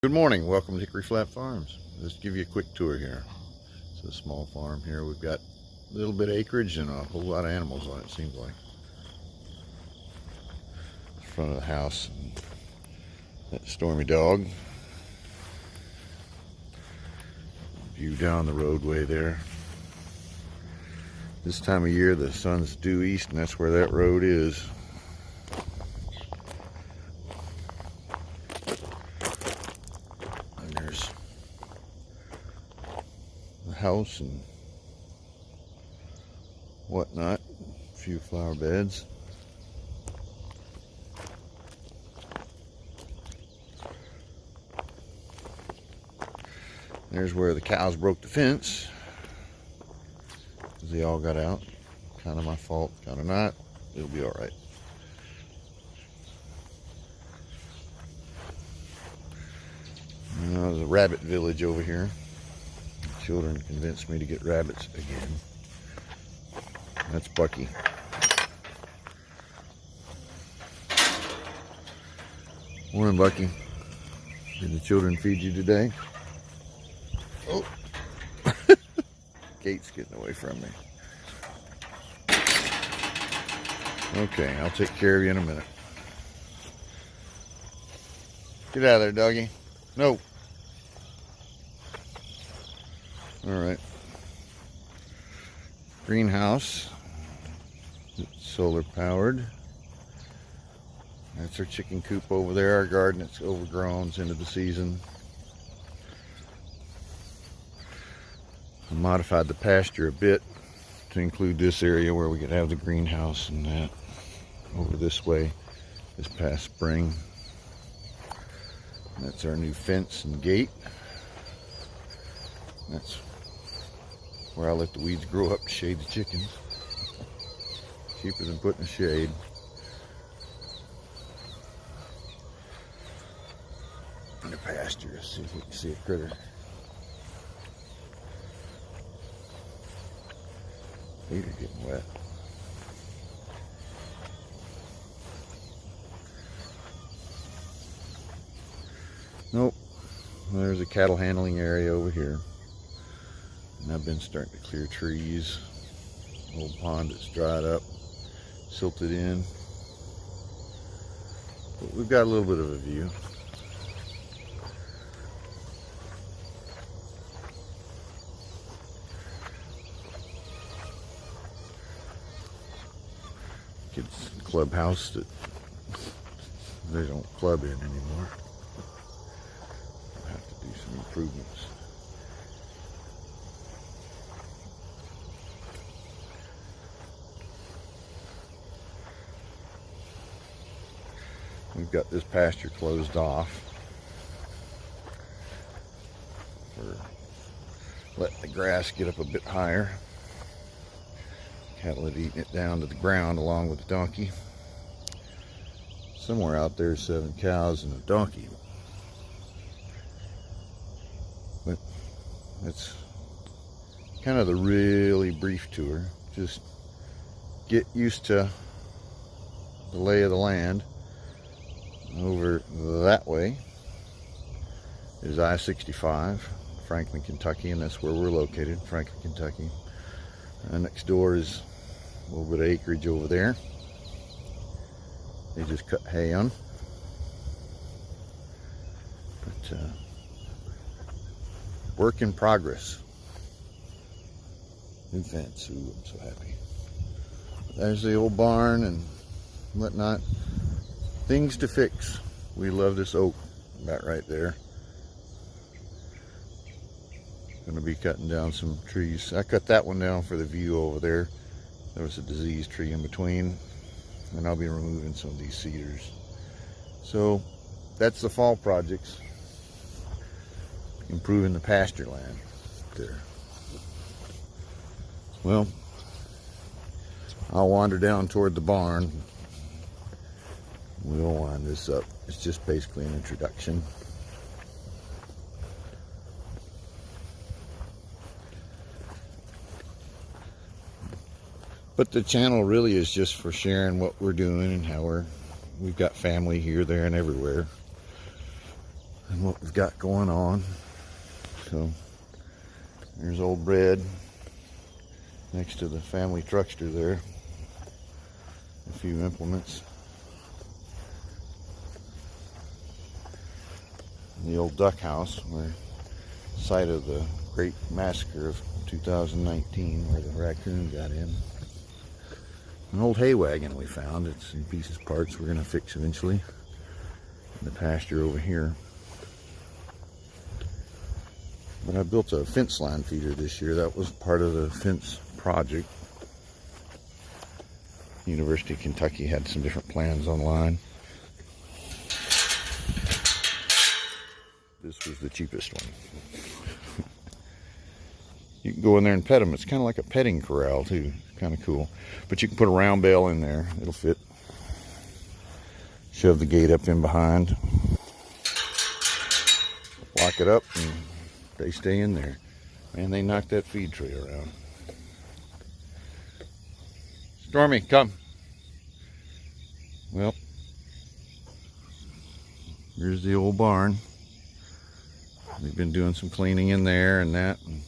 Good morning, welcome to Hickory Flat Farms. Just give you a quick tour here. It's a small farm here. We've got a little bit of acreage and a whole lot of animals on it, seems like. In front of the house, that Stormy dog. View down the roadway there. This time of year the sun's due east and that's where that road is. And there's the house and whatnot. A few flower beds. There's where the cows broke the fence. They all got out. Kind of my fault, kind of not. It'll be all right. There's a rabbit village over here. The children convinced me to get rabbits again. That's Bucky. Morning, Bucky. Did the children feed you today? Oh, gate's getting away from me. Okay, I'll take care of you in a minute. Get out of there, doggy. No. All right. Greenhouse. It's solar powered. That's our chicken coop over there. Our garden, it's overgrown. It's into the season. I modified the pasture a bit to include this area where we could have the greenhouse and that over this way this past spring. That's our new fence and gate. That's where I let the weeds grow up to shade the chickens. Cheaper than putting a shade. In the pasture, let's see if we can see a critter. Feet are getting wet. Nope. There's a cattle handling area over here. And I've been starting to clear trees. Old pond that's dried up, silted in. But we've got a little bit of a view. Kids clubhouse that they don't club in anymore. I'll have to do some improvements. We've got this pasture closed off for letting the grass get up a bit higher. Cattle had eaten it down to the ground along with the donkey. Somewhere out there 7 cows and a donkey. But that's kind of the really brief tour. Just get used to the lay of the land. Over that way is I-65, Franklin, Kentucky, and that's where we're located, Franklin, Kentucky. Next door is a little bit of acreage over there. They just cut hay on. But work in progress. New fence. Ooh, I'm so happy. There's the old barn and whatnot. Things to fix. We love this oak. That right there. Going to be cutting down some trees. I cut that one down for the view over there. There was a diseased tree in between, and I'll be removing some of these cedars. So that's the fall projects. Improving the pasture land there. Well, I'll wander down toward the barn. We'll wind this up. It's just basically an introduction. But the channel really is just for sharing what we're doing and how we've got family here, there, and everywhere. and what we've got going on. So there's old Bread next to the family truckster there. A few implements. The old duck house, where site of the great massacre of 2019, where the raccoon got in. An old hay wagon we found. It's in pieces, parts we're going to fix eventually. The pasture over here. But I built a fence line feeder this year. That was part of the fence project. University of Kentucky had some different plans online. This was the cheapest one. You can go in there and pet them. It's kind of like a petting corral too. Kind of cool. But you can put a round bale in there. It'll fit. Shove the gate up in behind. Lock it up and they stay in there. Man, they knocked that feed tray around. Stormy, come. Well, here's the old barn. We've been doing some cleaning in there and that. And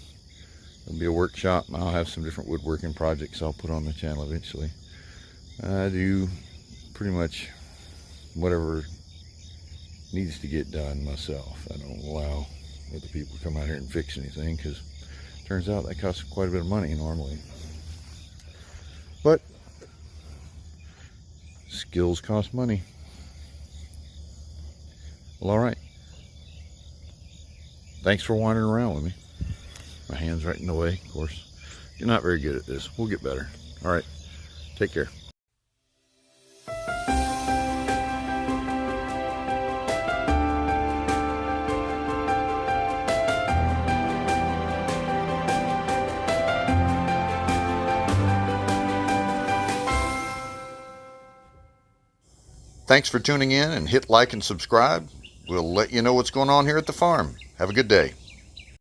there'll be a workshop. I'll have some different woodworking projects I'll put on the channel eventually. I do pretty much whatever needs to get done myself. I don't allow other people to come out here and fix anything, because it turns out that costs quite a bit of money normally. But skills cost money. Well, all right. Thanks for wandering around with me. My hand's right in the way, of course. You're not very good at this. We'll get better. All right. Take care. Thanks for tuning in, and hit like and subscribe. We'll let you know what's going on here at the farm. Have a good day.